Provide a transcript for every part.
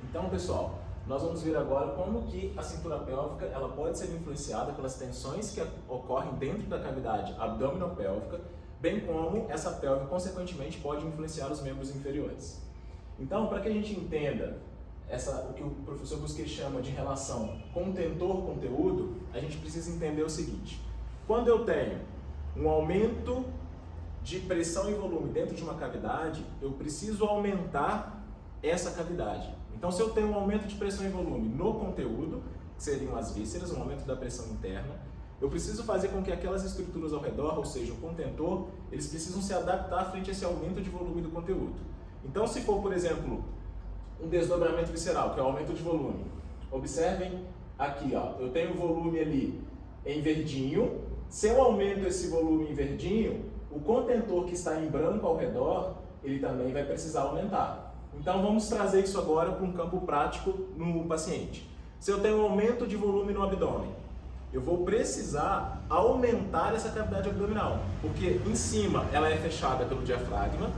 Então, pessoal, nós vamos ver agora como que a cintura pélvica ela pode ser influenciada pelas tensões que ocorrem dentro da cavidade abdominopélvica, bem como essa pelve, consequentemente, pode influenciar os membros inferiores. Então, para que a gente entenda o que o professor Busquet chama de relação contentor-conteúdo, a gente precisa entender o seguinte: quando eu tenho um aumento de pressão e volume dentro de uma cavidade, eu preciso aumentar essa cavidade. Então, se eu tenho um aumento de pressão e volume no conteúdo, que seriam as vísceras, um aumento da pressão interna, eu preciso fazer com que aquelas estruturas ao redor, ou seja, o contentor, eles precisam se adaptar frente a esse aumento de volume do conteúdo. Então, se for, por exemplo, um desdobramento visceral, que é o aumento de volume, observem aqui, ó, eu tenho o volume ali em verdinho. Se eu aumento esse volume em verdinho, o contentor que está em branco ao redor, ele também vai precisar aumentar. Então, vamos trazer isso agora para um campo prático no paciente. Se eu tenho um aumento de volume no abdômen, eu vou precisar aumentar essa cavidade abdominal, porque em cima ela é fechada pelo diafragma,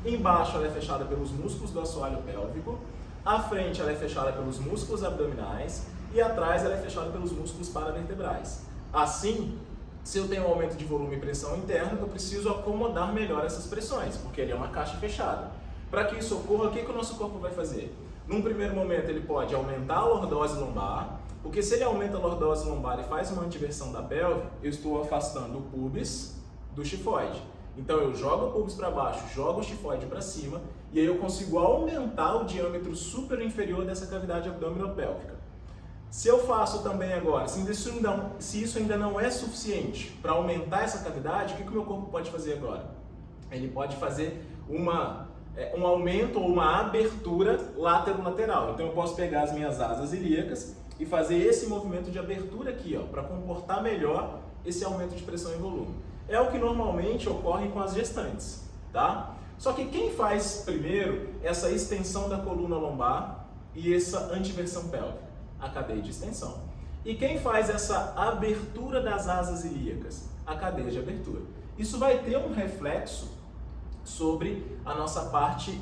embaixo ela é fechada pelos músculos do assoalho pélvico, à frente ela é fechada pelos músculos abdominais e atrás ela é fechada pelos músculos paravertebrais. Assim, se eu tenho um aumento de volume e pressão interna, eu preciso acomodar melhor essas pressões, porque ele é uma caixa fechada. Para que isso ocorra, o que o nosso corpo vai fazer? Num primeiro momento ele pode aumentar a lordose lombar, porque se ele aumenta a lordose lombar e faz uma antiversão da pelve, eu estou afastando o pubis do xifoide. Então eu jogo o pubis para baixo, jogo o xifoide para cima, e aí eu consigo aumentar o diâmetro superior e inferior dessa cavidade abdominopélvica. Se eu faço também agora, se isso ainda não é suficiente para aumentar essa cavidade, o que o meu corpo pode fazer agora? Ele pode fazer um aumento ou uma abertura lateral. Então eu posso pegar as minhas asas ilíacas e fazer esse movimento de abertura aqui, para comportar melhor esse aumento de pressão e volume. É o que normalmente ocorre com as gestantes, tá? Só que quem faz primeiro essa extensão da coluna lombar e essa antiversão pélvica? A cadeia de extensão. E quem faz essa abertura das asas ilíacas? A cadeia de abertura. Isso vai ter um reflexo sobre a nossa parte,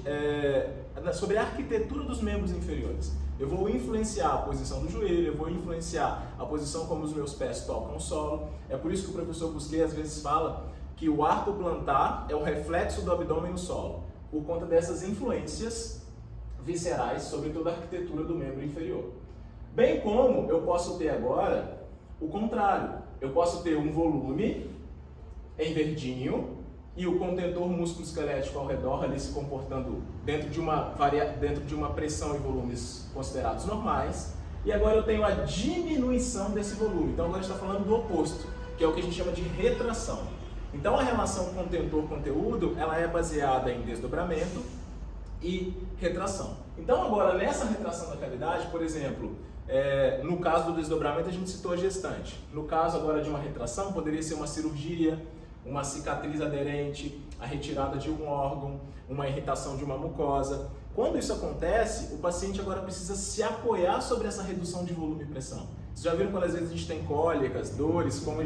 sobre a arquitetura dos membros inferiores. Eu vou influenciar a posição do joelho, eu vou influenciar a posição como os meus pés tocam o solo. É por isso que o professor Busquet às vezes fala que o arco plantar é o reflexo do abdômen no solo, por conta dessas influências viscerais sobre toda a arquitetura do membro inferior. Bem como eu posso ter agora o contrário. Eu posso ter um volume em verdinho e o contentor músculo-esquelético ao redor ali se comportando dentro de uma pressão e volumes considerados normais. E agora eu tenho a diminuição desse volume. Então agora a gente está falando do oposto, que é o que a gente chama de retração. Então a relação contentor-conteúdo ela é baseada em desdobramento e retração. Então agora nessa retração da cavidade, por exemplo, no caso do desdobramento a gente citou a gestante. No caso agora de uma retração poderia ser uma cirurgia, uma cicatriz aderente, a retirada de um órgão, uma irritação de uma mucosa. Quando isso acontece, o paciente agora precisa se apoiar sobre essa redução de volume e pressão. Vocês já viram quando às vezes a gente tem cólicas, dores, como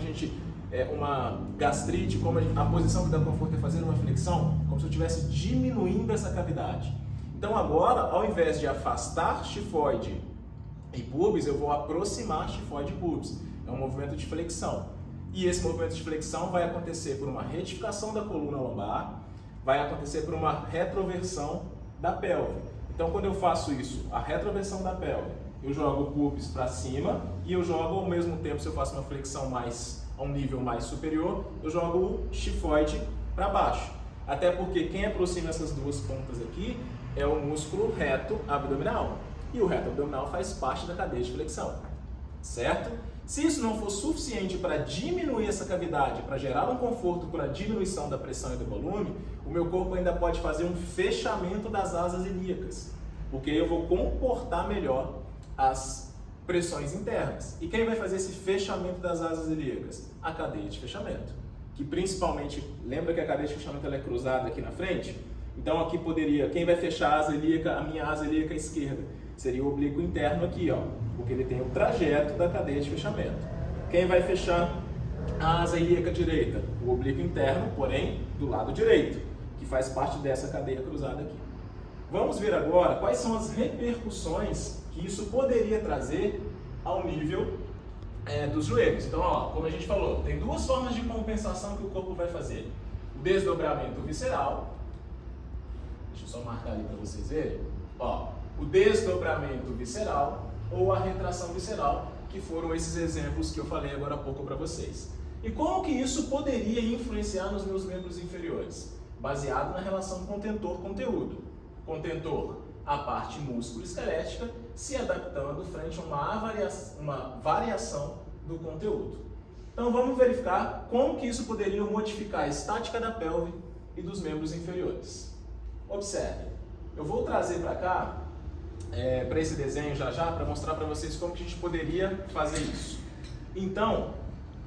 uma gastrite, como a posição que dá conforto é fazer uma flexão, como se eu estivesse diminuindo essa cavidade. Então agora, ao invés de afastar xifoide e pubis, eu vou aproximar xifoide e pubis. É um movimento de flexão. E esse movimento de flexão vai acontecer por uma retificação da coluna lombar, vai acontecer por uma retroversão da pelve. Então, quando eu faço isso, a retroversão da pelve, eu jogo o pubis para cima e eu jogo ao mesmo tempo, se eu faço uma flexão a um nível mais superior, eu jogo o xifoide para baixo. Até porque quem aproxima essas duas pontas aqui é o músculo reto abdominal. E o reto abdominal faz parte da cadeia de flexão, certo? Se isso não for suficiente para diminuir essa cavidade, para gerar um conforto por a diminuição da pressão e do volume, o meu corpo ainda pode fazer um fechamento das asas ilíacas, porque eu vou comportar melhor as pressões internas. E quem vai fazer esse fechamento das asas ilíacas? A cadeia de fechamento, que principalmente, lembra que a cadeia de fechamento ela é cruzada aqui na frente? Então aqui quem vai fechar a asa ilíaca, a minha asa ilíaca esquerda? Seria o oblíquo interno aqui, porque ele tem o trajeto da cadeia de fechamento. Quem vai fechar a asa ilíaca direita? O oblíquo interno, porém, do lado direito, que faz parte dessa cadeia cruzada aqui. Vamos ver agora quais são as repercussões que isso poderia trazer ao nível dos joelhos. Então, ó, como a gente falou, tem duas formas de compensação que o corpo vai fazer. O desdobramento visceral, deixa eu só marcar ali para vocês verem, ó, o desdobramento visceral ou a retração visceral, que foram esses exemplos que eu falei agora há pouco para vocês. E como que isso poderia influenciar nos meus membros inferiores? Baseado na relação contentor-conteúdo. Contentor, a parte músculo-esquelética, se adaptando frente a uma variação do conteúdo. Então vamos verificar como que isso poderia modificar a estática da pelve e dos membros inferiores. Observe, eu vou trazer para cá, para esse desenho já para mostrar para vocês como que a gente poderia fazer isso. Então,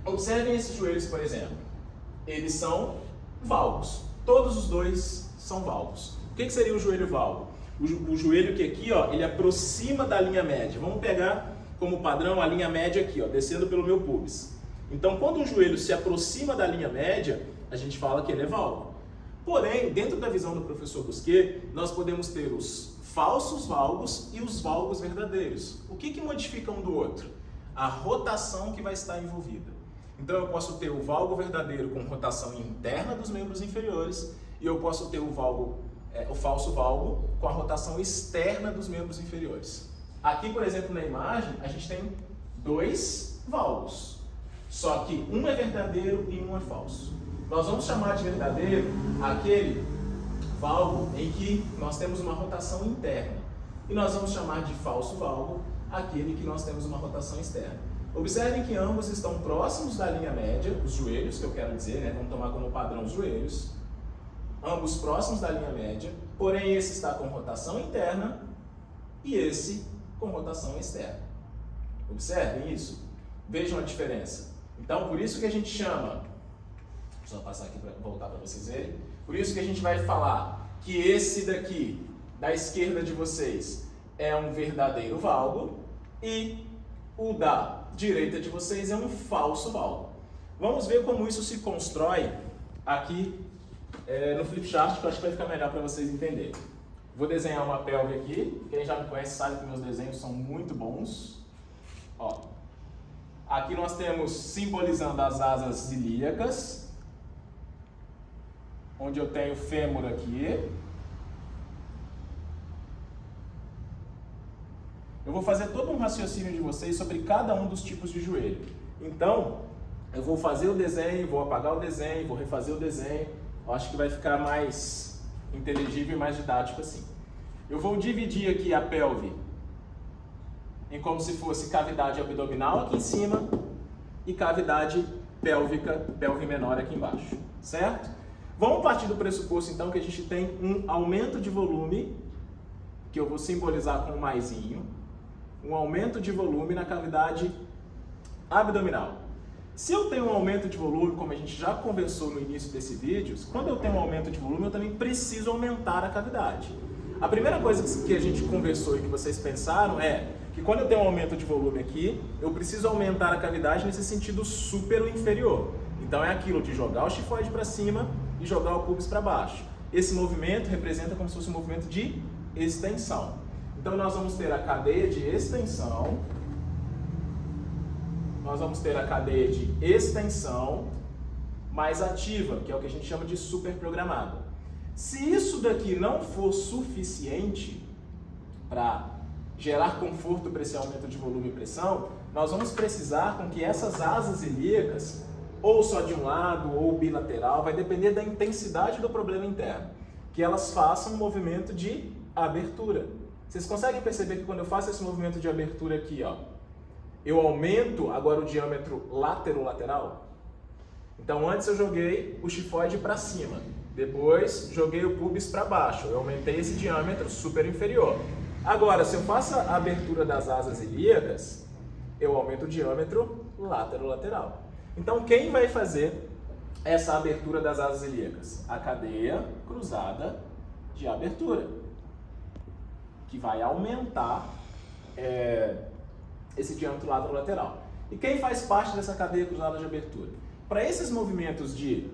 observem esses joelhos, por exemplo. Eles são valgos. Todos os dois são valgos. O que seria o joelho valgo? O joelho que aqui, ó, ele aproxima da linha média. Vamos pegar como padrão a linha média aqui, ó, descendo pelo meu pubis. Então, quando um joelho se aproxima da linha média, a gente fala que ele é valgo. Porém, dentro da visão do professor Busquet, nós podemos ter os falsos valgos e os valgos verdadeiros. O que modifica um do outro? A rotação que vai estar envolvida. Então, eu posso ter o valgo verdadeiro com rotação interna dos membros inferiores e eu posso ter o falso valgo com a rotação externa dos membros inferiores. Aqui, por exemplo, na imagem, a gente tem dois valgos, só que um é verdadeiro e um é falso. Nós vamos chamar de verdadeiro aquele valgo em que nós temos uma rotação interna. E nós vamos chamar de falso valgo aquele que nós temos uma rotação externa. Observem que ambos estão próximos da linha média, os joelhos, que eu quero dizer, né? Vamos tomar como padrão os joelhos. Ambos próximos da linha média, porém esse está com rotação interna e esse com rotação externa. Observem isso. Vejam a diferença. Então, por isso que a gente chama, deixa eu só passar aqui para voltar para vocês verem, por isso que a gente vai falar que esse daqui, da esquerda de vocês, é um verdadeiro valgo e o da direita de vocês é um falso valgo. Vamos ver como isso se constrói aqui no flipchart, que eu acho que vai ficar melhor para vocês entenderem. Vou desenhar uma pelve aqui. Quem já me conhece sabe que meus desenhos são muito bons. Ó, aqui nós temos simbolizando as asas ilíacas, onde eu tenho fêmur aqui. Eu vou fazer todo um raciocínio de vocês sobre cada um dos tipos de joelho. Então, eu vou fazer o desenho, vou apagar o desenho, vou refazer o desenho. Eu acho que vai ficar mais inteligível e mais didático assim. Eu vou dividir aqui a pelve em como se fosse cavidade abdominal aqui em cima e cavidade pélvica, pelve menor aqui embaixo, certo? Vamos partir do pressuposto então que a gente tem um aumento de volume, que eu vou simbolizar com um maisinho, um aumento de volume na cavidade abdominal. Se eu tenho um aumento de volume, como a gente já conversou no início desse vídeo, quando eu tenho um aumento de volume, eu também preciso aumentar a cavidade. A primeira coisa que a gente conversou e que vocês pensaram é que quando eu tenho um aumento de volume aqui, eu preciso aumentar a cavidade nesse sentido superior inferior. Então é aquilo de jogar o chifoide para cima e jogar o pubis para baixo. Esse movimento representa como se fosse um movimento de extensão. Então nós vamos ter a cadeia de extensão, nós vamos ter a cadeia de extensão mais ativa, que é o que a gente chama de superprogramada. Se isso daqui não for suficiente para gerar conforto para esse aumento de volume e pressão, nós vamos precisar com que essas asas ilíacas, ou só de um lado ou bilateral, vai depender da intensidade do problema interno, que elas façam um movimento de abertura. Vocês conseguem perceber que quando eu faço esse movimento de abertura aqui, ó, eu aumento agora o diâmetro lateral? Então antes eu joguei o chifoide para cima, depois joguei o pubis para baixo, eu aumentei esse diâmetro super inferior. Agora, se eu faço a abertura das asas ilíacas, eu aumento o diâmetro lateral. Então quem vai fazer essa abertura das asas ilíacas? A cadeia cruzada de abertura, que vai aumentar esse diâmetro lateral. E quem faz parte dessa cadeia cruzada de abertura? Para esses movimentos de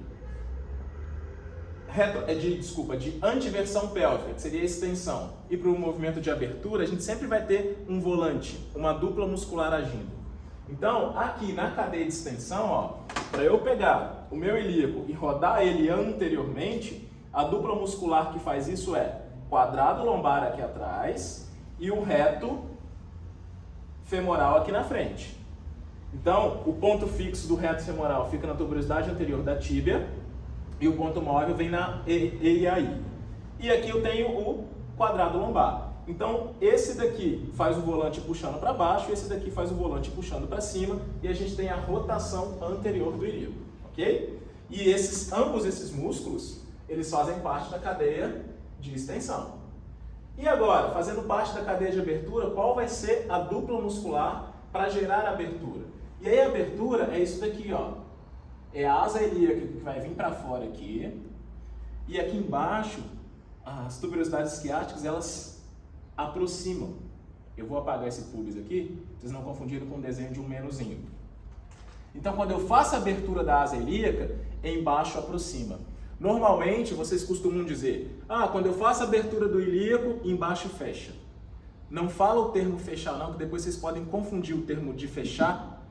de antiversão pélvica, que seria a extensão, e para o movimento de abertura, a gente sempre vai ter um volante, uma dupla muscular agindo. Então, aqui na cadeia de extensão, para eu pegar o meu ilíaco e rodar ele anteriormente, a dupla muscular que faz isso é quadrado lombar aqui atrás e o reto femoral aqui na frente. Então, o ponto fixo do reto femoral fica na tuberosidade anterior da tíbia e o ponto móvel vem na EIAI. E aqui eu tenho o quadrado lombar. Então, esse daqui faz o volante puxando para baixo, esse daqui faz o volante puxando para cima e a gente tem a rotação anterior do ilíaco, ok? E ambos esses músculos, eles fazem parte da cadeia de extensão. E agora, fazendo parte da cadeia de abertura, qual vai ser a dupla muscular para gerar a abertura? E aí a abertura é isso daqui, é a asa ilíaca que vai vir para fora aqui, e aqui embaixo, as tuberosidades isquiáticas, elas aproximam. Eu vou apagar esse pubis aqui, vocês não confundirem com o desenho de um menuzinho. Então, quando eu faço a abertura da asa ilíaca, embaixo aproxima. Normalmente, vocês costumam dizer, quando eu faço a abertura do ilíaco, embaixo fecha. Não fala o termo fechar não, que depois vocês podem confundir o termo de fechar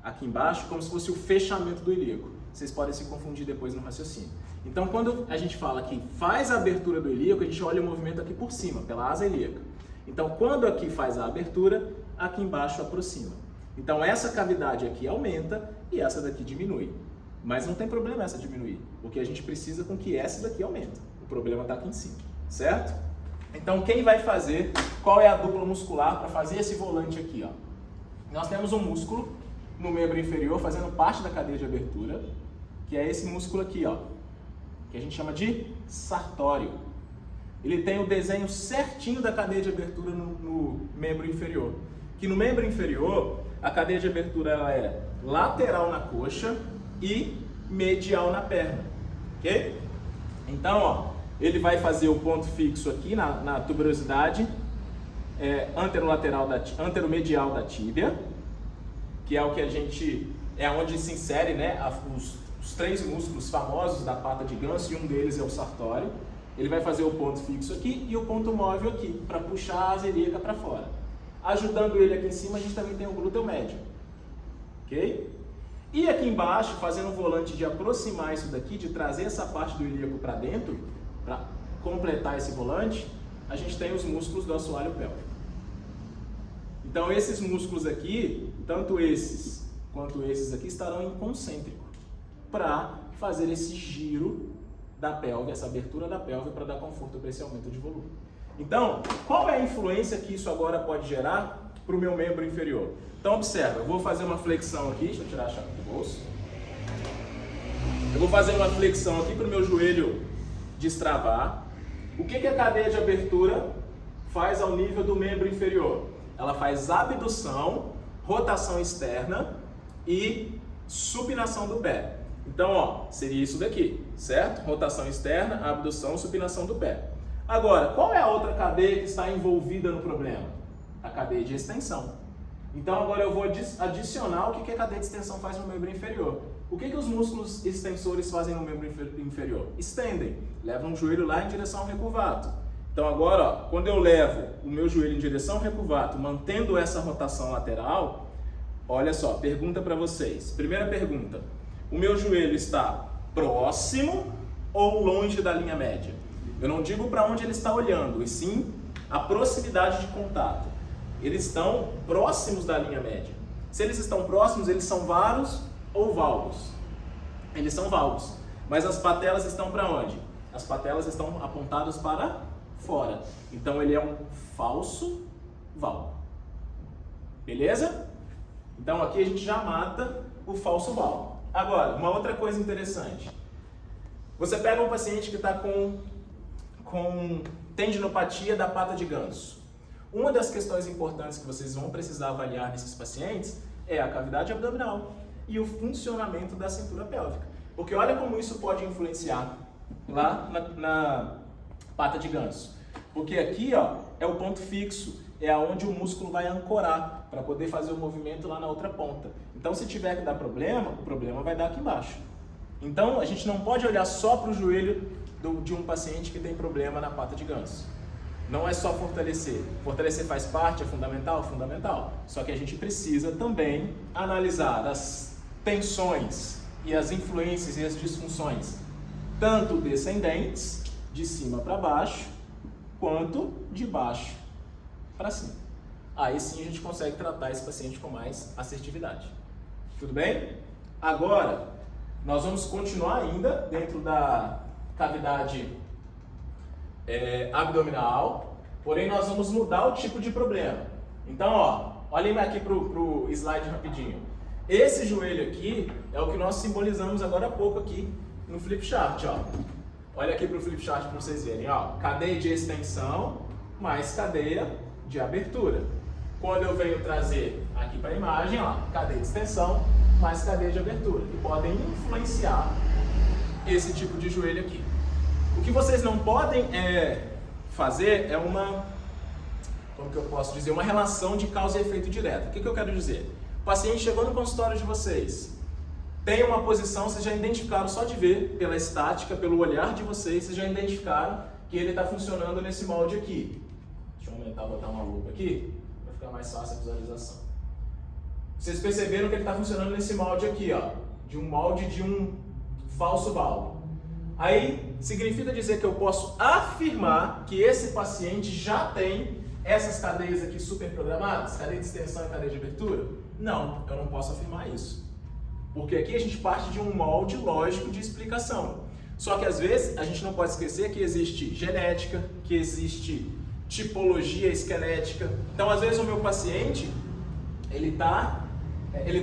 aqui embaixo como se fosse o fechamento do ilíaco. Vocês podem se confundir depois no raciocínio. Então, quando a gente fala que faz a abertura do ilíaco, a gente olha o movimento aqui por cima, pela asa ilíaca. Então, quando aqui faz a abertura, aqui embaixo aproxima. Então, essa cavidade aqui aumenta e essa daqui diminui. Mas não tem problema essa diminuir, porque a gente precisa com que essa daqui aumente. O problema está aqui em cima, certo? Então, quem vai fazer, qual é a dupla muscular para fazer esse volante aqui? Nós temos um músculo no membro inferior fazendo parte da cadeia de abertura, que é esse músculo aqui, que a gente chama de sartório. Ele tem o desenho certinho da cadeia de abertura no membro inferior. Que no membro inferior, a cadeia de abertura ela é lateral na coxa e medial na perna, ok? Então, ele vai fazer o ponto fixo aqui na tuberosidade anteromedial da tíbia, que é o que onde se insere, os três músculos famosos da pata de ganso, e um deles é o sartório. Ele vai fazer o ponto fixo aqui e o ponto móvel aqui, para puxar a asa ilíaca para fora. Ajudando ele aqui em cima, a gente também tem o glúteo médio, ok? E aqui embaixo, fazendo um volante de aproximar isso daqui, de trazer essa parte do ilíaco para dentro, para completar esse volante, a gente tem os músculos do assoalho pélvico. Então, esses músculos aqui, tanto esses quanto esses aqui, estarão em concêntrico, para fazer esse giro da pelve, essa abertura da pelve, para dar conforto para esse aumento de volume. Então, qual é a influência que isso agora pode gerar para o meu membro inferior? Então, observa, eu vou fazer uma flexão aqui, deixa eu tirar a chave do bolso. Eu vou fazer uma flexão aqui para o meu joelho destravar. O que a cadeia de abertura faz ao nível do membro inferior? Ela faz abdução, rotação externa e supinação do pé. Então, seria isso daqui, certo? Rotação externa, abdução, supinação do pé. Agora, qual é a outra cadeia que está envolvida no problema? A cadeia de extensão. Então, agora eu vou adicionar o que a cadeia de extensão faz no membro inferior. O que os músculos extensores fazem no membro inferior? Estendem, levam o joelho lá em direção ao recuvato. Então, agora, quando eu levo o meu joelho em direção ao recuvato, mantendo essa rotação lateral, olha só, pergunta para vocês. Primeira pergunta, o meu joelho está próximo ou longe da linha média? Eu não digo para onde ele está olhando, e sim a proximidade de contato. Eles estão próximos da linha média. Se eles estão próximos, eles são varos ou valgos? Eles são valgos. Mas as patelas estão para onde? As patelas estão apontadas para fora. Então ele é um falso valgo. Beleza? Então aqui a gente já mata o falso valgo. Agora, uma outra coisa interessante. Você pega um paciente que está com tendinopatia da pata de ganso. Uma das questões importantes que vocês vão precisar avaliar nesses pacientes é a cavidade abdominal e o funcionamento da cintura pélvica. Porque olha como isso pode influenciar lá na pata de ganso. Porque aqui é o ponto fixo, é onde o músculo vai ancorar para poder fazer o movimento lá na outra ponta. Então, se tiver que dar problema, o problema vai dar aqui embaixo. Então, a gente não pode olhar só para o joelho de um paciente que tem problema na pata de ganso. Não é só fortalecer. Fortalecer faz parte, é fundamental? Fundamental. Só que a gente precisa também analisar as tensões e as influências e as disfunções, tanto descendentes, de cima para baixo, quanto de baixo para cima. Aí sim a gente consegue tratar esse paciente com mais assertividade. Tudo bem? Agora, nós vamos continuar ainda dentro da cavidade abdominal, porém nós vamos mudar o tipo de problema. Então, ó, olhem aqui pro slide rapidinho. Esse joelho aqui é o que nós simbolizamos agora há pouco aqui no flip chart, ó. Olha aqui pro flip chart para vocês verem, ó. Cadeia de extensão mais cadeia de abertura. Quando eu venho trazer aqui para a imagem, ó, cadeia de extensão mais cadeia de abertura, que podem influenciar esse tipo de joelho aqui. O que vocês não podem fazer é uma, como que eu posso dizer, uma relação de causa e efeito direto. O que eu quero dizer? O paciente chegou no consultório de vocês, tem uma posição, vocês já identificaram só de ver, pela estática, pelo olhar de vocês, vocês já identificaram que ele está funcionando nesse molde aqui. Deixa eu aumentar, botar uma lupa aqui, para ficar mais fácil a visualização. Vocês perceberam que ele está funcionando nesse molde aqui, ó, de um molde de um falso valgo. Aí, significa dizer que eu posso afirmar que esse paciente já tem essas cadeias aqui super programadas, cadeia de extensão e cadeia de abertura? Não, eu não posso afirmar isso. Porque aqui a gente parte de um molde lógico de explicação. Só que às vezes a gente não pode esquecer que existe genética, que existe tipologia esquelética. Então às vezes o meu paciente, ele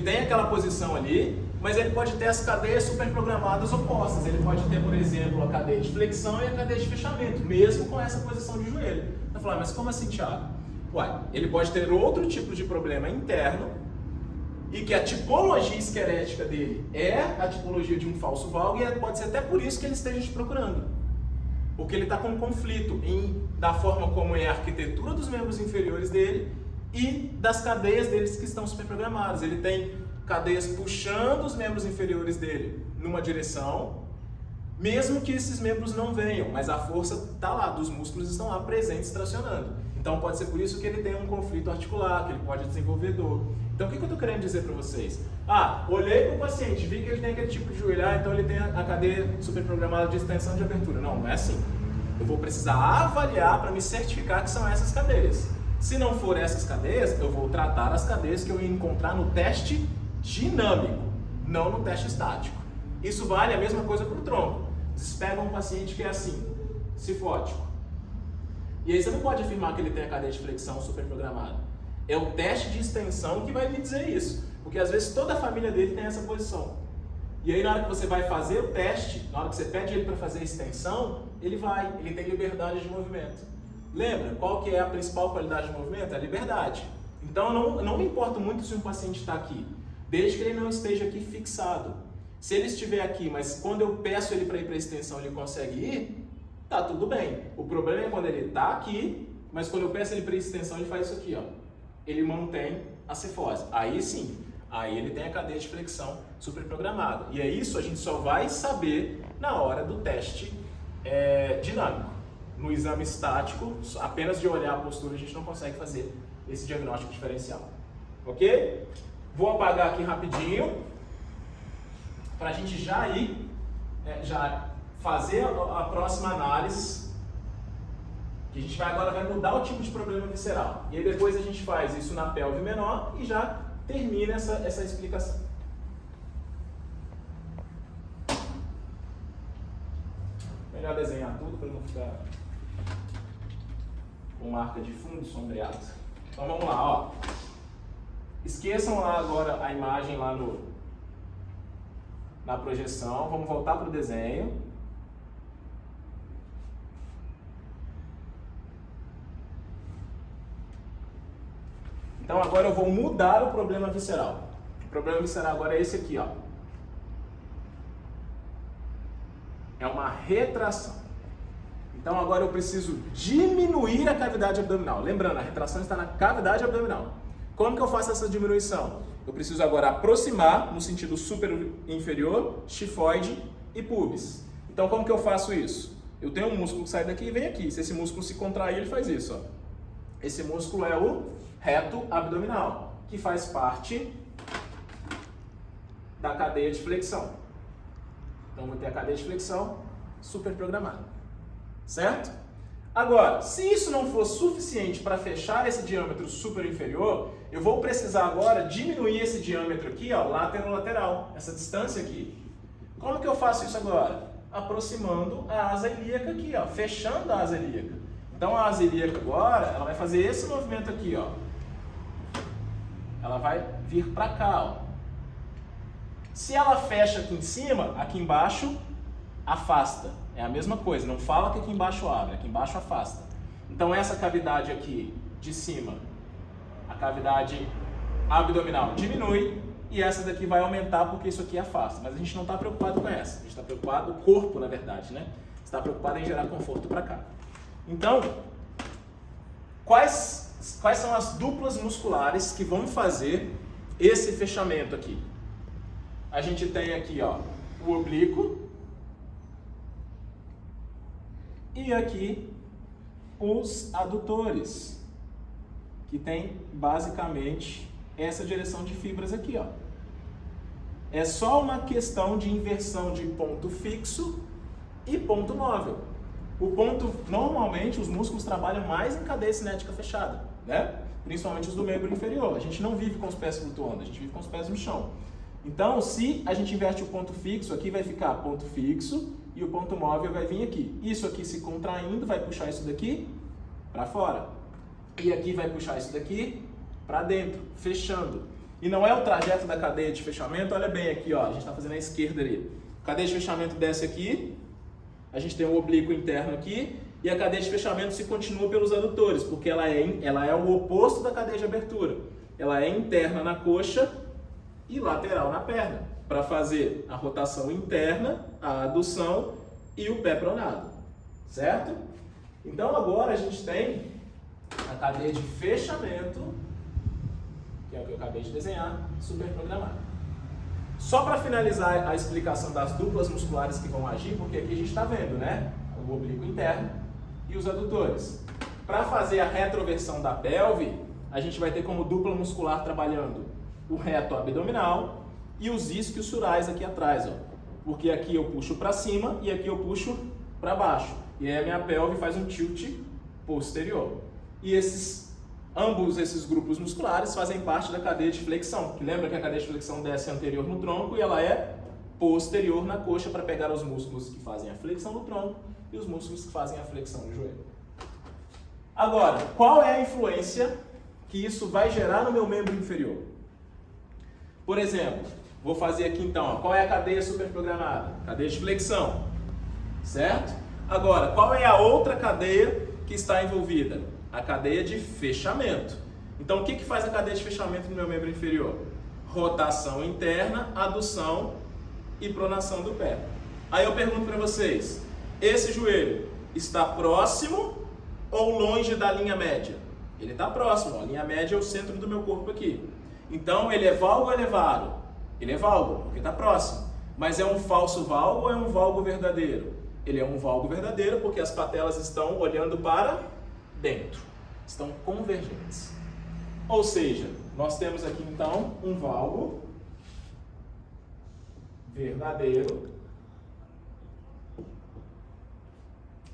tem aquela posição ali, mas ele pode ter as cadeias superprogramadas opostas. Ele pode ter, por exemplo, a cadeia de flexão e a cadeia de fechamento, mesmo com essa posição de joelho. Vai falar, mas como assim, Thiago? Uai, ele pode ter outro tipo de problema interno e que a tipologia esquelética dele é a tipologia de um falso valgo e pode ser até por isso que ele esteja te procurando. Porque ele está com um conflito da forma como é a arquitetura dos membros inferiores dele e das cadeias deles que estão superprogramadas. Ele tem cadeias puxando os membros inferiores dele numa direção, mesmo que esses membros não venham, mas a força está lá, dos músculos estão lá presentes, tracionando. Então pode ser por isso que ele tem um conflito articular, que ele pode desenvolver dor. Então o que eu estou querendo dizer para vocês? Olhei para o paciente, vi que ele tem aquele tipo de joelho, então ele tem a cadeia superprogramada de extensão de abertura. Não, não é assim. Eu vou precisar avaliar para me certificar que são essas cadeias. Se não for essas cadeias, eu vou tratar as cadeias que eu ia encontrar no teste dinâmico, não no teste estático. Isso vale a mesma coisa para o tronco. Vocês pegam um paciente que é assim, cifótico. E aí você não pode afirmar que ele tem a cadeia de flexão superprogramada. É o teste de extensão que vai me dizer isso. Porque às vezes toda a família dele tem essa posição. E aí na hora que você vai fazer o teste, na hora que você pede ele para fazer a extensão, ele tem liberdade de movimento. Lembra, qual que é a principal qualidade de movimento? É a liberdade. Então eu não me importo muito se um paciente está aqui, desde que ele não esteja aqui fixado. Se ele estiver aqui, mas quando eu peço ele para ir para a extensão ele consegue ir, tá tudo bem. O problema é quando ele está aqui, mas quando eu peço ele para a extensão ele faz isso aqui, ó. Ele mantém a cefose. Aí sim, aí ele tem a cadeia de flexão superprogramada. E é isso a gente só vai saber na hora do teste dinâmico. No exame estático, apenas de olhar a postura a gente não consegue fazer esse diagnóstico diferencial. Ok? Vou apagar aqui rapidinho para a gente já ir, já fazer a próxima análise, que a gente agora vai mudar o tipo de problema visceral. E aí depois a gente faz isso na pelve menor e já termina essa explicação. Melhor desenhar tudo para não ficar com marca de fundo sombreado. Então vamos lá, ó. Esqueçam lá agora a imagem lá na projeção. Vamos voltar para o desenho. Então agora eu vou mudar o problema visceral. O problema visceral agora é esse aqui, ó. É uma retração. Então agora eu preciso diminuir a cavidade abdominal. Lembrando, a retração está na cavidade abdominal. Como que eu faço essa diminuição? Eu preciso agora aproximar no sentido super inferior, xifoide e pubis. Então como que eu faço isso? Eu tenho um músculo que sai daqui e vem aqui. Se esse músculo se contrair, ele faz isso. Ó. Esse músculo é o reto abdominal, que faz parte da cadeia de flexão. Então vou ter a cadeia de flexão super programada. Certo? Agora, se isso não for suficiente para fechar esse diâmetro super inferior, eu vou precisar agora diminuir esse diâmetro aqui, ó, lateral, essa distância aqui. Como que eu faço isso agora? Aproximando a asa ilíaca aqui, ó, fechando a asa ilíaca. Então a asa ilíaca agora, ela vai fazer esse movimento aqui, ó. Ela vai vir para cá, ó. Se ela fecha aqui em cima, aqui embaixo afasta. É a mesma coisa, não fala que aqui embaixo abre, aqui embaixo afasta. Então essa cavidade aqui de cima, a cavidade abdominal diminui e essa daqui vai aumentar porque isso aqui afasta. Mas a gente não está preocupado com essa, a gente está preocupado, o corpo na verdade, né? Está preocupado em gerar conforto para cá. Então, quais são as duplas musculares que vão fazer esse fechamento aqui? A gente tem aqui, ó, o oblíquo e aqui os adutores, que tem basicamente essa direção de fibras aqui, ó. É só uma questão de inversão de ponto fixo e ponto móvel. O ponto, normalmente os músculos trabalham mais em cadeia cinética fechada, né? Principalmente os do membro inferior. A gente não vive com os pés flutuando, a gente vive com os pés no chão. Então, se a gente inverte o ponto fixo, aqui vai ficar ponto fixo e o ponto móvel vai vir aqui. Isso aqui se contraindo vai puxar isso daqui para fora. E aqui vai puxar isso daqui para dentro, fechando. E não é o trajeto da cadeia de fechamento, olha bem aqui, ó, a gente está fazendo a esquerda ali. A cadeia de fechamento desce aqui, a gente tem o oblíquo interno aqui, e a cadeia de fechamento se continua pelos adutores, porque ela é o oposto da cadeia de abertura. Ela é interna na coxa e lateral na perna, para fazer a rotação interna, a adução e o pé pronado, certo? Então agora a gente tem a cadeia de fechamento, que é o que eu acabei de desenhar, super programada. Só para finalizar a explicação das duplas musculares que vão agir, porque aqui a gente está vendo, né? O oblíquo interno e os adutores. Para fazer a retroversão da pelve, a gente vai ter como dupla muscular trabalhando o reto abdominal e os isquiosurais aqui atrás, ó. Porque aqui eu puxo para cima e aqui eu puxo para baixo. E aí a minha pelve faz um tilt posterior. E ambos esses grupos musculares fazem parte da cadeia de flexão. Que lembra que a cadeia de flexão desce anterior no tronco e ela é posterior na coxa para pegar os músculos que fazem a flexão no tronco e os músculos que fazem a flexão no joelho. Agora, qual é a influência que isso vai gerar no meu membro inferior? Por exemplo, vou fazer aqui então, ó, qual é a cadeia superprogramada? Cadeia de flexão, certo? Agora, qual é a outra cadeia que está envolvida? A cadeia de fechamento. Então, o que faz a cadeia de fechamento no meu membro inferior? Rotação interna, adução e pronação do pé. Aí eu pergunto para vocês, esse joelho está próximo ou longe da linha média? Ele está próximo, ó, a linha média é o centro do meu corpo aqui. Então, ele é valgo ou elevado? Ele é valgo, porque está próximo. Mas é um falso valgo ou é um valgo verdadeiro? Ele é um valgo verdadeiro porque as patelas estão olhando para dentro, estão convergentes. Ou seja, nós temos aqui então um valgo verdadeiro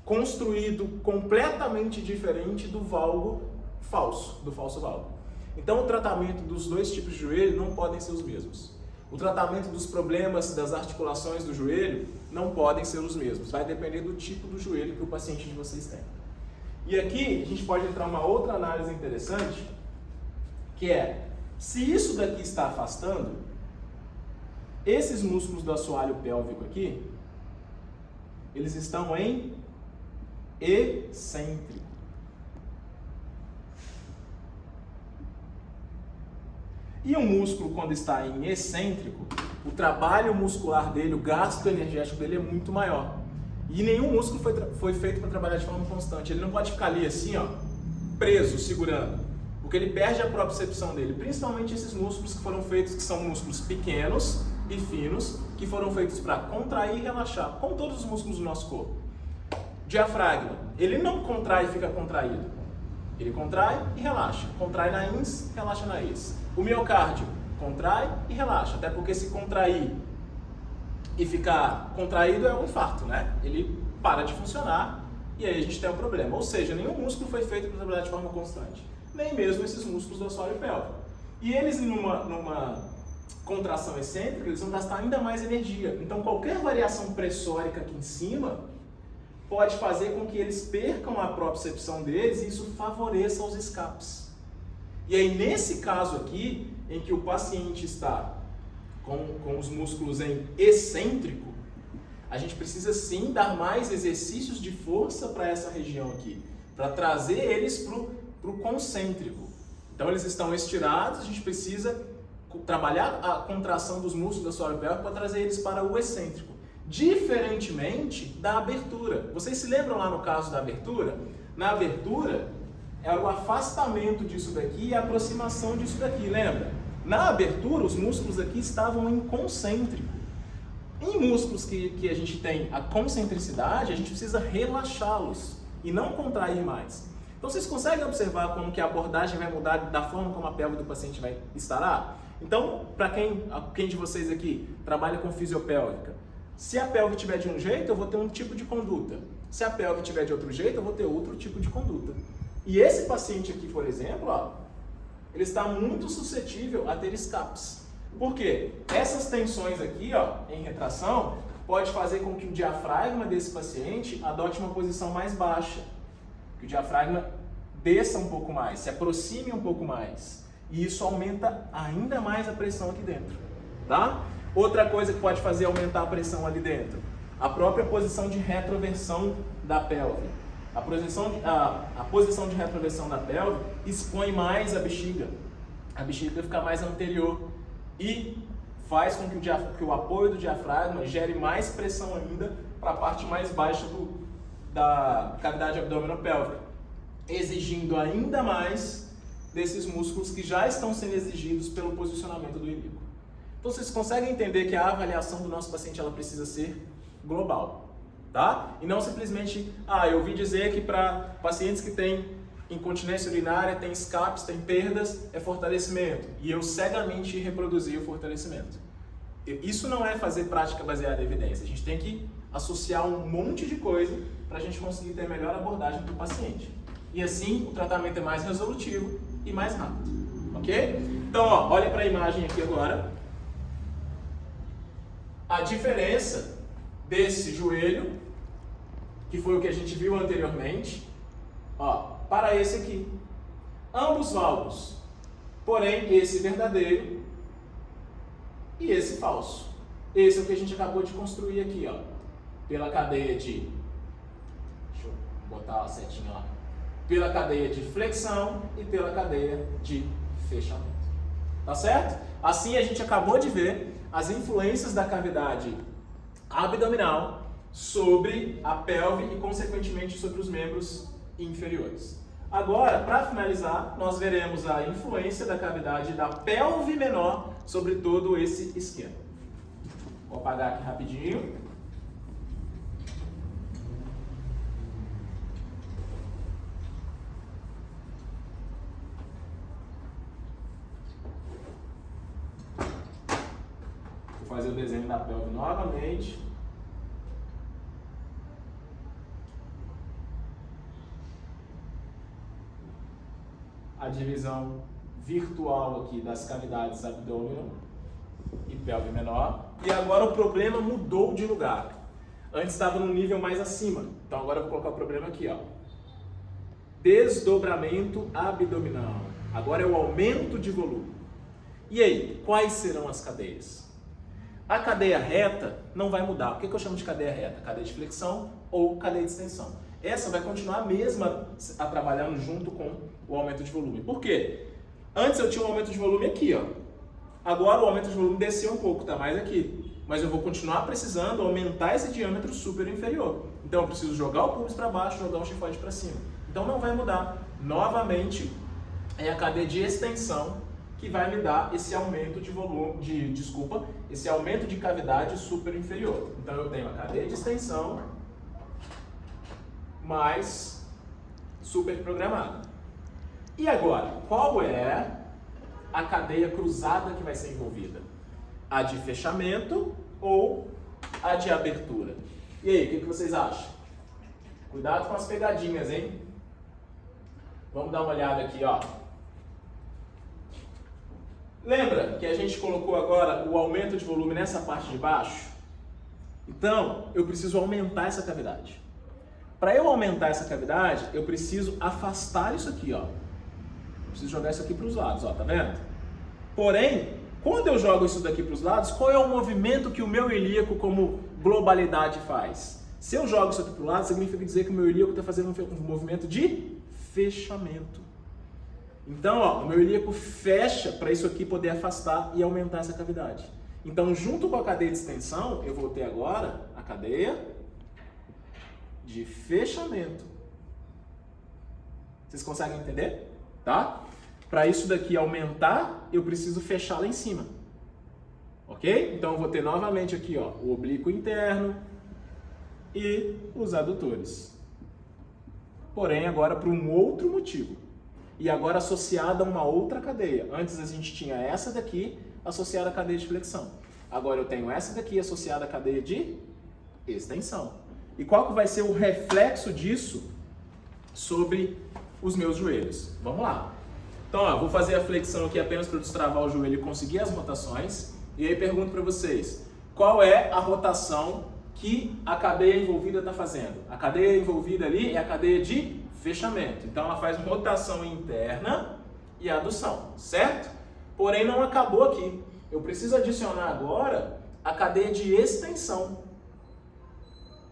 construído completamente diferente do valgo falso, do falso valgo. Então o tratamento dos dois tipos de joelho não podem ser os mesmos. O tratamento dos problemas das articulações do joelho não podem ser os mesmos. Vai depender do tipo do joelho que o paciente de vocês tem. E aqui a gente pode entrar uma outra análise interessante, que é, se isso daqui está afastando, esses músculos do assoalho pélvico aqui, eles estão em excêntrico. E um músculo, quando está em excêntrico, o trabalho muscular dele, o gasto energético dele é muito maior. E nenhum músculo foi feito para trabalhar de forma constante. Ele não pode ficar ali assim, ó, preso, segurando. porque ele perde a propriocepção dele, principalmente esses músculos que foram feitos, que são músculos pequenos e finos, que foram feitos para contrair e relaxar, como todos os músculos do nosso corpo. Diafragma, ele não contrai e fica contraído, ele contrai e relaxa, contrai na ins, relaxa na ex. O miocárdio, contrai e relaxa, até porque se contrair e ficar contraído é um infarto, né? Ele para de funcionar e aí a gente tem um problema, ou seja, nenhum músculo foi feito para trabalhar de forma constante, nem mesmo esses músculos do assoalho pélvico. E eles numa contração excêntrica, eles vão gastar ainda mais energia. Então qualquer variação pressórica aqui em cima pode fazer com que eles percam a propriocepção deles e isso favoreça os escapes. E aí nesse caso aqui, em que o paciente está com os músculos em excêntrico, a gente precisa sim dar mais exercícios de força para essa região aqui, para trazer eles para o concêntrico. Então eles estão estirados, a gente precisa trabalhar a contração dos músculos da assoalho pélvico para trazer eles para o excêntrico. Diferentemente da abertura. Vocês se lembram lá no caso da abertura? Na abertura, era o afastamento disso daqui e a aproximação disso daqui, lembra? Na abertura, os músculos aqui estavam em concêntrico. Em músculos que a gente tem a concentricidade, a gente precisa relaxá-los e não contrair mais. Então vocês conseguem observar como que a abordagem vai mudar da forma como a pelve do paciente vai estará? Então, para quem de vocês aqui trabalha com fisiopélvica, se a pelve estiver de um jeito, eu vou ter um tipo de conduta. Se a pelve estiver de outro jeito, eu vou ter outro tipo de conduta. E esse paciente aqui, por exemplo, ó, ele está muito suscetível a ter escapes. Por quê? Essas tensões aqui, ó, em retração, pode fazer com que o diafragma desse paciente adote uma posição mais baixa. Que o diafragma desça um pouco mais, se aproxime um pouco mais. E isso aumenta ainda mais a pressão aqui dentro, tá? Outra coisa que pode fazer aumentar a pressão ali dentro, a própria posição de retroversão da pelve. A posição de retroversão da pelve expõe mais a bexiga fica mais anterior e faz com que o apoio do diafragma gere mais pressão ainda para a parte mais baixa da cavidade abdominopélvica, exigindo ainda mais desses músculos que já estão sendo exigidos pelo posicionamento do ilíaco. Então vocês conseguem entender que a avaliação do nosso paciente ela precisa ser global, tá? E não simplesmente, eu ouvi dizer que para pacientes que têm incontinência urinária, tem escapes, tem perdas, é fortalecimento. E eu cegamente reproduzir o fortalecimento. Isso não é fazer prática baseada em evidência. A gente tem que associar um monte de coisa para a gente conseguir ter a melhor abordagem para o paciente. E assim o tratamento é mais resolutivo e mais rápido. Ok? Então, ó, olha para a imagem aqui agora. A diferença desse joelho, que foi o que a gente viu anteriormente, ó, para esse aqui. Ambos válvulos, porém esse verdadeiro e esse falso. Esse é o que a gente acabou de construir aqui, ó, pela cadeia de... Deixa eu botar a setinha lá. Pela cadeia de flexão e pela cadeia de fechamento. Tá certo? Assim a gente acabou de ver as influências da cavidade abdominal sobre a pelve e, consequentemente, sobre os membros inferiores. Agora, para finalizar, nós veremos a influência da cavidade da pelve menor sobre todo esse esquema. Vou apagar aqui rapidinho. Vou fazer o desenho da pelve novamente. A divisão virtual aqui das cavidades abdômen e pelve menor. E agora o problema mudou de lugar. Antes estava num nível mais acima. Então agora eu vou colocar o problema aqui, ó. Desdobramento abdominal. Agora é o aumento de volume. E aí, quais serão as cadeias? A cadeia reta não vai mudar. O que eu chamo de cadeia reta? Cadeia de flexão ou cadeia de extensão. Essa vai continuar mesma a trabalhando junto com o aumento de volume. Por quê? Antes eu tinha um aumento de volume aqui, ó. Agora o aumento de volume desceu um pouco, tá mais aqui. Mas eu vou continuar precisando aumentar esse diâmetro superior e inferior. Então eu preciso jogar o pubis para baixo, jogar o chifoide para cima. Então não vai mudar. Novamente, é a cadeia de extensão que vai me dar esse aumento de volume, esse aumento de cavidade super inferior. Então eu tenho a cadeia de extensão mais super programada. E agora, qual é a cadeia cruzada que vai ser envolvida? A de fechamento ou a de abertura? E aí, o que vocês acham? Cuidado com as pegadinhas, hein? Vamos dar uma olhada aqui, ó. Lembra que a gente colocou agora o aumento de volume nessa parte de baixo? Então, eu preciso aumentar essa cavidade. Para eu aumentar essa cavidade, eu preciso afastar isso aqui, ó. Eu preciso jogar isso aqui para os lados, ó, tá vendo? Porém, quando eu jogo isso daqui para os lados, qual é o movimento que o meu ilíaco como globalidade faz? Se eu jogo isso aqui para o lado, significa dizer que o meu ilíaco está fazendo um movimento de fechamento. Então, ó, o meu ilíaco fecha para isso aqui poder afastar e aumentar essa cavidade. Então, junto com a cadeia de extensão, eu vou ter agora a cadeia de fechamento. Vocês conseguem entender? Tá? Para isso daqui aumentar, eu preciso fechar lá em cima. Ok? Então, eu vou ter novamente aqui, ó, o oblíquo interno e os adutores. Porém, agora por um outro motivo. E agora associada a uma outra cadeia. Antes a gente tinha essa daqui associada à cadeia de flexão. Agora eu tenho essa daqui associada à cadeia de extensão. E qual que vai ser o reflexo disso sobre os meus joelhos? Vamos lá. Então, ó, vou fazer a flexão aqui apenas para destravar o joelho e conseguir as rotações. E aí pergunto para vocês, qual é a rotação que a cadeia envolvida está fazendo? A cadeia envolvida ali é a cadeia de fechamento. Então ela faz rotação interna e adução, certo? Porém não acabou aqui. Eu preciso adicionar agora a cadeia de extensão.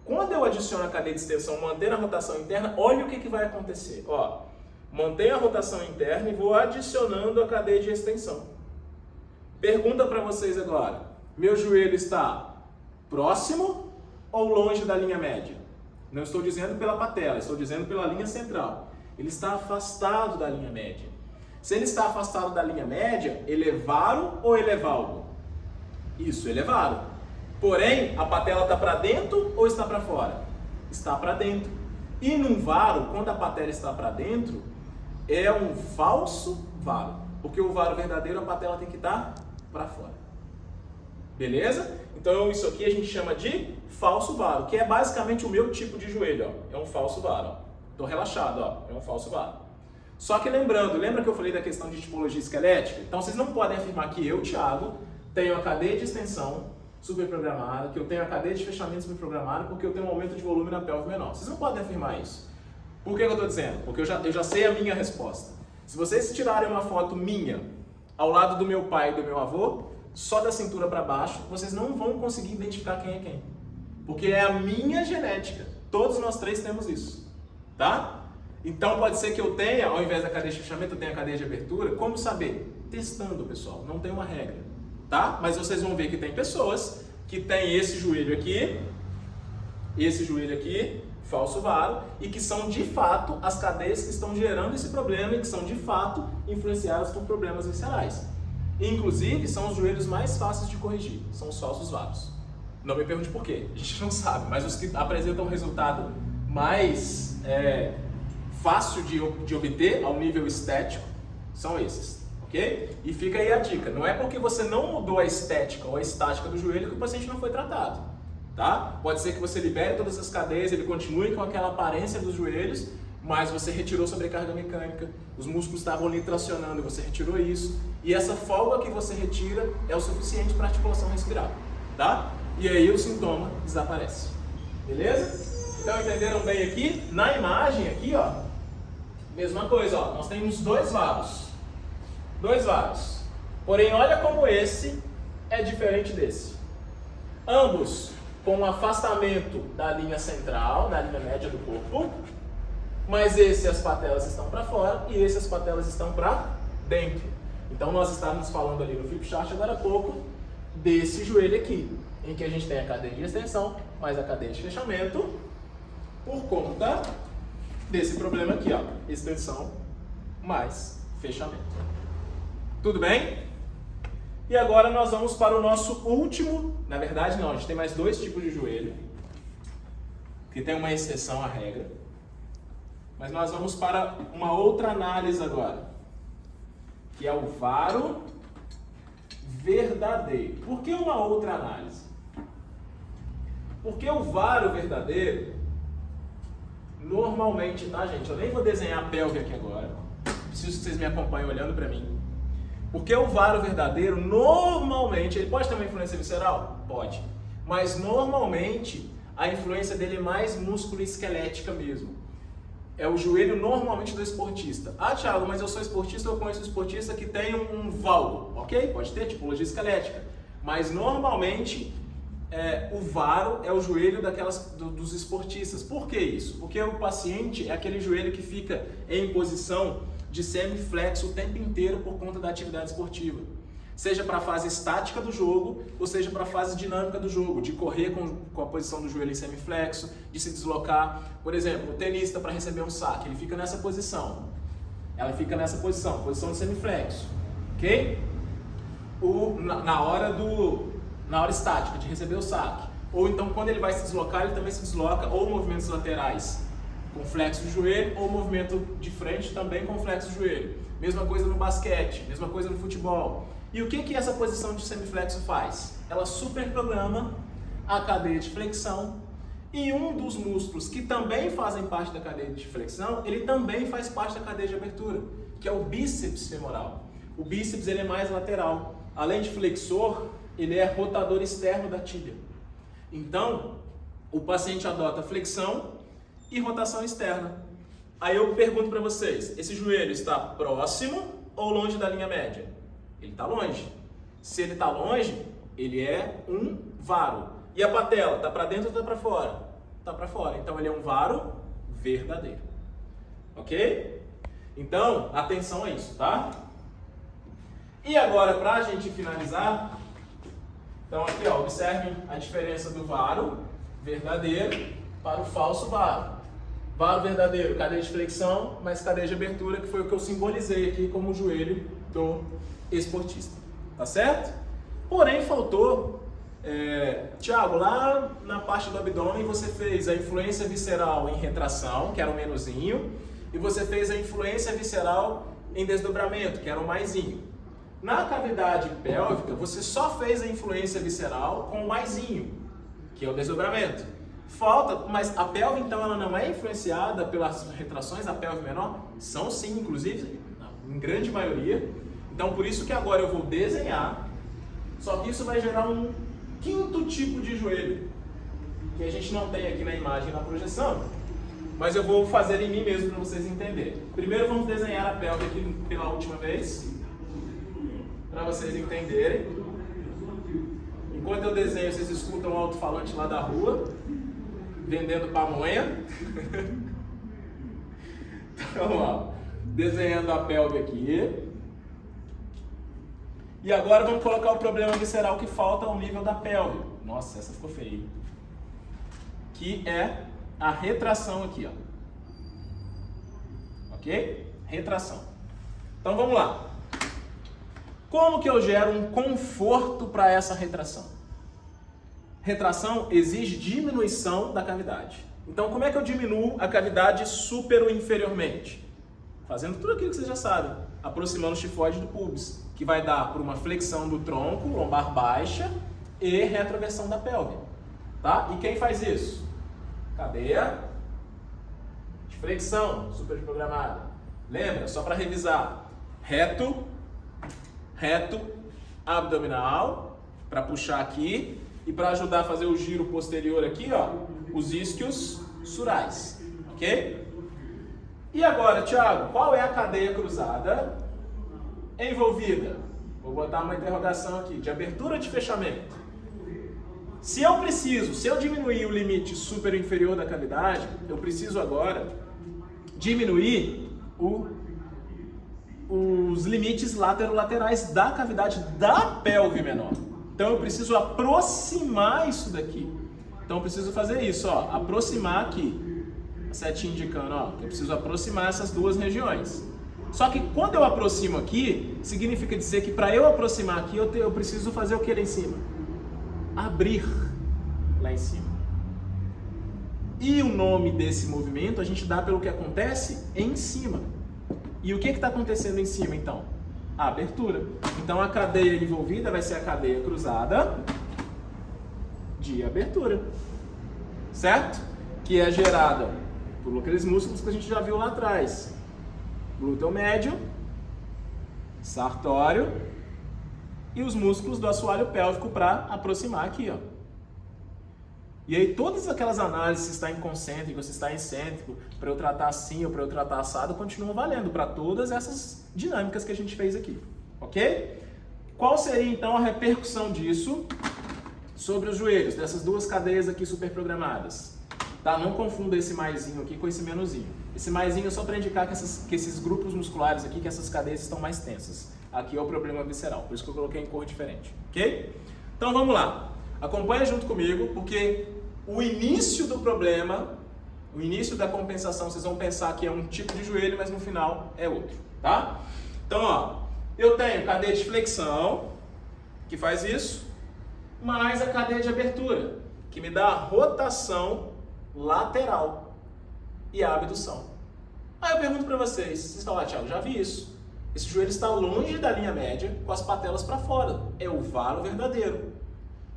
Quando eu adiciono a cadeia de extensão mantendo a rotação interna, olha o que vai acontecer. Ó, mantenho a rotação interna e vou adicionando a cadeia de extensão. Pergunta para vocês agora, meu joelho está próximo ou longe da linha média? Não estou dizendo pela patela, estou dizendo pela linha central. Ele está afastado da linha média. Se ele está afastado da linha média, elevaro ou elevalgo? Isso, elevaro. Porém, a patela está para dentro ou está para fora? Está para dentro. E num varo, quando a patela está para dentro, é um falso varo. Porque o varo verdadeiro, a patela tem que estar para fora. Beleza? Então isso aqui a gente chama de falso varo, que é basicamente o meu tipo de joelho, ó. É um falso varo, ó. Tô relaxado, ó. É um falso varo. Só que lembrando, lembra que eu falei da questão de tipologia esquelética? Então vocês não podem afirmar que eu, Thiago, tenho a cadeia de extensão superprogramada, que eu tenho a cadeia de fechamento superprogramada, porque eu tenho um aumento de volume na pelve menor. Vocês não podem afirmar isso. Por que eu estou dizendo? Porque eu já sei a minha resposta. Se vocês tirarem uma foto minha ao lado do meu pai e do meu avô, só da cintura para baixo, vocês não vão conseguir identificar quem é quem. Porque é a minha genética. Todos nós três temos isso. Tá? Então pode ser que eu tenha, ao invés da cadeia de fechamento, eu tenha a cadeia de abertura. Como saber? Testando, pessoal. Não tem uma regra. Tá? Mas vocês vão ver que tem pessoas que têm esse joelho aqui, falso varo, e que são de fato as cadeias que estão gerando esse problema e que são de fato influenciadas por problemas viscerais. Inclusive, são os joelhos mais fáceis de corrigir, são os falsos varos. Não me pergunte por quê, a gente não sabe, mas os que apresentam um resultado mais fácil de obter ao nível estético são esses, ok? E fica aí a dica, não é porque você não mudou a estética ou a estática do joelho que o paciente não foi tratado, tá? Pode ser que você libere todas as cadeias, ele continue com aquela aparência dos joelhos, mas você retirou sobrecarga mecânica, os músculos estavam ali tracionando, você retirou isso, e essa folga que você retira é o suficiente para a articulação respirar, tá? E aí o sintoma desaparece, beleza? Então entenderam bem aqui? Na imagem aqui, ó, mesma coisa, ó, nós temos dois varos, porém olha como esse é diferente desse. Ambos com um afastamento da linha central, da linha média do corpo, mas esse as patelas estão para fora e esse as patelas estão para dentro. Então nós estávamos falando ali no flip chart agora há pouco desse joelho aqui, em que a gente tem a cadeia de extensão mais a cadeia de fechamento por conta desse problema aqui, ó, extensão mais fechamento. Tudo bem? E agora nós vamos para o nosso último, na verdade não, a gente tem mais dois tipos de joelho, que tem uma exceção à regra, mas nós vamos para uma outra análise agora, que é o varo verdadeiro. Por que uma outra análise? Porque o varo verdadeiro, normalmente, tá gente? Eu nem vou desenhar a pelve aqui agora, preciso que vocês me acompanhem olhando para mim. Porque o varo verdadeiro, normalmente, ele pode ter uma influência visceral? Pode. Mas normalmente, a influência dele é mais músculo-esquelética mesmo. É o joelho normalmente do esportista. Ah, Thiago, mas eu sou esportista, eu conheço um esportista que tem um valgo. Ok, pode ter tipologia esquelética. Mas normalmente, o varo é o joelho dos esportistas. Por que isso? Porque o paciente é aquele joelho que fica em posição de semiflexo o tempo inteiro por conta da atividade esportiva. Seja para a fase estática do jogo, ou seja para a fase dinâmica do jogo, de correr com a posição do joelho em semiflexo, de se deslocar. Por exemplo, o tenista para receber um saque, ele fica nessa posição. Ela fica nessa posição, posição de semiflexo. Ok? Na hora estática, de receber o saque. Ou então quando ele vai se deslocar, ele também se desloca, ou movimentos laterais com flexo de joelho, ou movimento de frente também com flexo de joelho. Mesma coisa no basquete, mesma coisa no futebol. E o que essa posição de semiflexo faz? Ela superprograma a cadeia de flexão, e um dos músculos que também fazem parte da cadeia de flexão, ele também faz parte da cadeia de abertura, que é o bíceps femoral. O bíceps ele é mais lateral. Além de flexor, ele é rotador externo da tíbia. Então, o paciente adota flexão e rotação externa. Aí eu pergunto para vocês, esse joelho está próximo ou longe da linha média? Ele está longe. Se ele está longe, ele é um varo. E a patela, está para dentro ou está para fora? Está para fora. Então ele é um varo verdadeiro. Ok? Então, atenção a isso, tá? E agora, para a gente finalizar, então aqui, ó, observem a diferença do varo verdadeiro para o falso varo. Varo verdadeiro, cadeia de flexão, mas cadeia de abertura, que foi o que eu simbolizei aqui como o joelho do esportista. Tá certo? Porém, faltou, Thiago, lá na parte do abdômen você fez a influência visceral em retração, que era o menuzinho, e você fez a influência visceral em desdobramento, que era o maisinho. Na cavidade pélvica, você só fez a influência visceral com o maisinho, que é o desdobramento. Falta, mas a pelve então ela não é influenciada pelas retrações da pelve menor? São sim, inclusive, em grande maioria. Então por isso que agora eu vou desenhar, só que isso vai gerar um quinto tipo de joelho, que a gente não tem aqui na imagem, na projeção, mas eu vou fazer em mim mesmo para vocês entenderem. Primeiro vamos desenhar a pelve aqui pela última vez, para vocês entenderem. Enquanto eu desenho, vocês escutam o alto-falante lá da rua, vendendo pamonha. Então, ó, desenhando a pelve aqui. E agora vamos colocar o problema visceral que falta ao nível da pelve. Nossa, essa ficou feia. Que é a retração aqui, ó. Ok? Retração. Então vamos lá. Como que eu gero um conforto para essa retração? Retração exige diminuição da cavidade. Então, como é que eu diminuo a cavidade super ou inferiormente? Fazendo tudo aquilo que vocês já sabem. Aproximando o tifoide do pubis, que vai dar por uma flexão do tronco, lombar baixa e retroversão da pelve. Tá? E quem faz isso? Cadeia de flexão, super programada. Lembra? Só para revisar. Reto, abdominal, para puxar aqui. E para ajudar a fazer o giro posterior aqui, ó, os isquios surais, ok? E agora, Thiago, qual é a cadeia cruzada envolvida? Vou botar uma interrogação aqui, de abertura ou de fechamento? Se eu diminuir o limite superior e inferior da cavidade, eu preciso agora diminuir os limites laterolaterais da cavidade da pelve menor. Então eu preciso aproximar isso daqui. Então eu preciso fazer isso, ó, aproximar aqui. A setinha indicando, ó, que eu preciso aproximar essas duas regiões. Só que quando eu aproximo aqui, significa dizer que para eu aproximar aqui, eu preciso fazer o que lá em cima? Abrir lá em cima. E o nome desse movimento a gente dá pelo que acontece em cima. E o que está acontecendo em cima, então? A abertura. Então a cadeia envolvida vai ser a cadeia cruzada de abertura. Certo? Que é gerada por aqueles músculos que a gente já viu lá atrás. Glúteo médio, sartório e os músculos do assoalho pélvico para aproximar aqui, ó. E aí todas aquelas análises, se está em concêntrico, se está em excêntrico, para eu tratar assim ou para eu tratar assado, continuam valendo para todas essas dinâmicas que a gente fez aqui, ok? Qual seria então a repercussão disso sobre os joelhos, dessas duas cadeias aqui superprogramadas? Tá? Não confunda esse maisinho aqui com esse menuzinho. Esse maisinho é só para indicar que esses grupos musculares aqui, que essas cadeias estão mais tensas. Aqui é o problema visceral, por isso que eu coloquei em cor diferente, ok? Então vamos lá. Acompanha junto comigo, porque o início do problema, o início da compensação, vocês vão pensar que é um tipo de joelho, mas no final é outro, tá? Então, ó, eu tenho cadeia de flexão, que faz isso, mais a cadeia de abertura, que me dá a rotação lateral e a abdução. Aí eu pergunto para vocês falam, Thiago, já vi isso. Esse joelho está longe da linha média, com as patelas para fora. É o varo verdadeiro.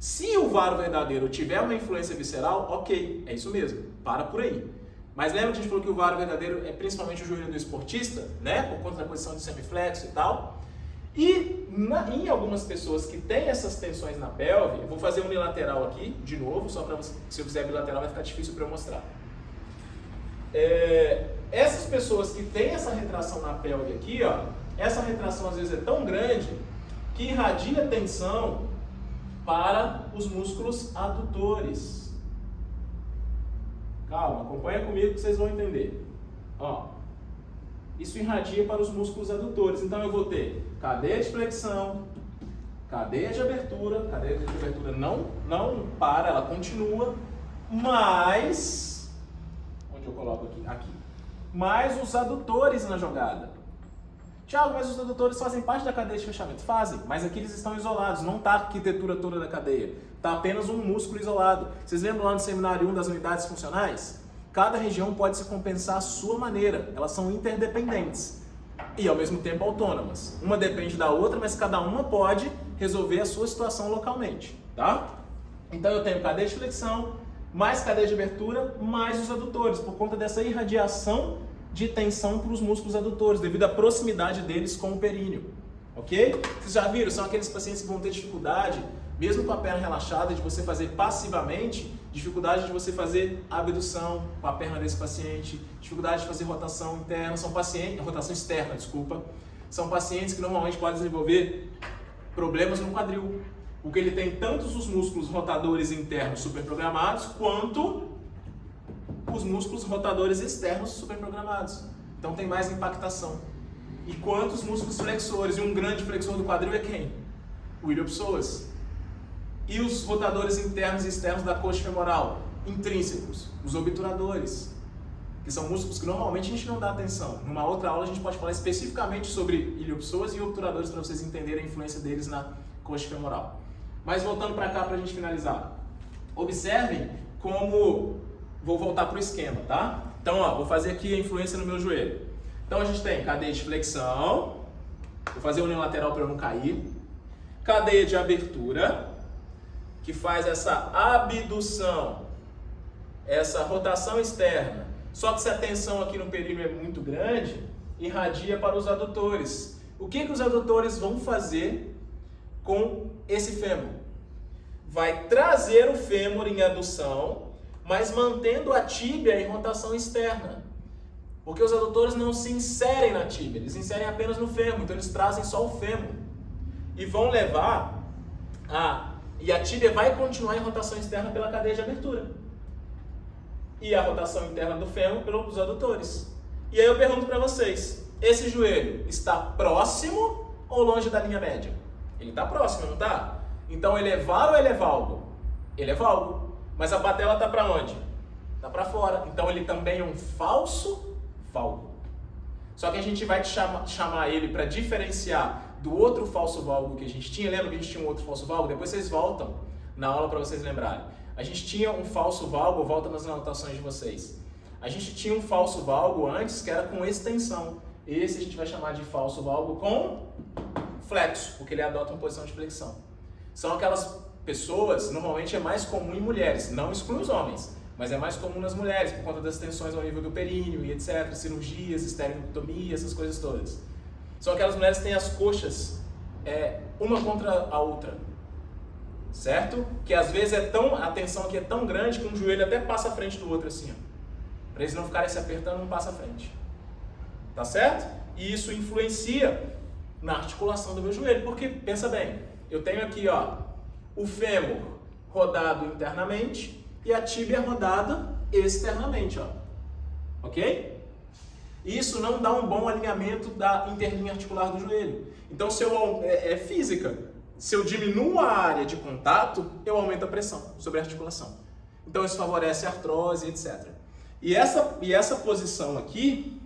Se o varo verdadeiro tiver uma influência visceral, ok, é isso mesmo, para por aí. Mas lembra que a gente falou que o varo verdadeiro é principalmente o joelho do esportista, né? Por conta da posição de semiflexo e tal. E em algumas pessoas que têm essas tensões na pelve, eu vou fazer unilateral aqui, de novo, só para você, se eu fizer bilateral vai ficar difícil para eu mostrar. Essas pessoas que têm essa retração na pelve aqui, ó, essa retração às vezes é tão grande que irradia tensão para os músculos adutores. Calma, acompanha comigo que vocês vão entender. Ó, isso irradia para os músculos adutores. Então eu vou ter cadeia de flexão, cadeia de abertura não para, ela continua, mas, onde eu coloco aqui? Aqui. Mais os adutores na jogada. Thiago, mas os adutores fazem parte da cadeia de fechamento? Fazem, mas aqui eles estão isolados, não está a arquitetura toda da cadeia. Está apenas um músculo isolado. Vocês lembram lá no seminário 1 das unidades funcionais? Cada região pode se compensar à sua maneira, elas são interdependentes e ao mesmo tempo autônomas. Uma depende da outra, mas cada uma pode resolver a sua situação localmente, tá? Então eu tenho cadeia de flexão, mais cadeia de abertura, mais os adutores, por conta dessa irradiação de tensão para os músculos adutores, devido à proximidade deles com o períneo, ok? Vocês já viram? São aqueles pacientes que vão ter dificuldade, mesmo com a perna relaxada, de você fazer passivamente, dificuldade de você fazer abdução com a perna desse paciente, dificuldade de fazer rotação interna, rotação externa, desculpa. São pacientes que normalmente podem desenvolver problemas no quadril, porque ele tem tantos os músculos rotadores internos superprogramados, quanto os músculos rotadores externos superprogramados. Então tem mais impactação. E quantos músculos flexores? E um grande flexor do quadril é quem? O iliopsoas. E os rotadores internos e externos da coxa femoral? Intrínsecos, os obturadores, que são músculos que normalmente a gente não dá atenção. Numa outra aula a gente pode falar especificamente sobre iliopsoas e obturadores para vocês entenderem a influência deles na coxa femoral. Mas voltando para cá para a gente finalizar. Observem como... Vou voltar para o esquema, tá? Então, ó, vou fazer aqui a influência no meu joelho. Então a gente tem cadeia de flexão, vou fazer unilateral para eu não cair. Cadeia de abertura, que faz essa abdução, essa rotação externa. Só que se a tensão aqui no períneo é muito grande, irradia para os adutores. O que os adutores vão fazer com esse fêmur? Vai trazer o fêmur em adução, mas mantendo a tíbia em rotação externa. Porque os adutores não se inserem na tíbia, eles inserem apenas no fêmur, então eles trazem só o fêmur. E vão levar e a tíbia vai continuar em rotação externa pela cadeia de abertura. E a rotação interna do fêmur pelos adutores. E aí eu pergunto para vocês, esse joelho está próximo ou longe da linha média? Ele está próximo, não está? Então ele é varo ou ele é valgo? Ele é valgo. Mas a patela está para onde? Está para fora. Então ele também é um falso valgo. Só que a gente vai chamar ele para diferenciar do outro falso válvulo que a gente tinha. Lembra que a gente tinha um outro falso válvulo? Depois vocês voltam na aula para vocês lembrarem. A gente tinha um falso válvulo, volta nas anotações de vocês. A gente tinha um falso válvulo antes que era com extensão. Esse a gente vai chamar de falso válvulo com flexo, porque ele adota uma posição de flexão. São aquelas pessoas, normalmente é mais comum em mulheres, não exclui os homens, mas é mais comum nas mulheres, por conta das tensões ao nível do períneo e etc, cirurgias, esterectomia, essas coisas todas. São aquelas mulheres que têm as coxas uma contra a outra, certo? Que às vezes a tensão aqui é tão grande que um joelho até passa à frente do outro assim, ó. Para eles não ficarem se apertando, um passa à frente. Tá certo? E isso influencia na articulação do meu joelho, porque, pensa bem, eu tenho aqui, ó, o fêmur rodado internamente e a tíbia rodada externamente, ó. Ok? Isso não dá um bom alinhamento da interlinha articular do joelho. Então, é física. Se eu diminuo a área de contato, eu aumento a pressão sobre a articulação. Então, isso favorece a artrose, etc. E essa posição aqui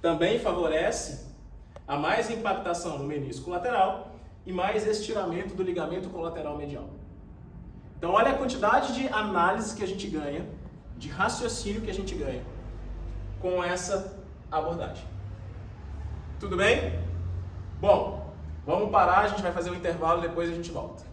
também favorece a mais impactação no menisco lateral e mais estiramento do ligamento colateral medial. Então, olha a quantidade de análise que a gente ganha, de raciocínio que a gente ganha com essa abordagem. Tudo bem? Bom, vamos parar, a gente vai fazer um intervalo e depois a gente volta.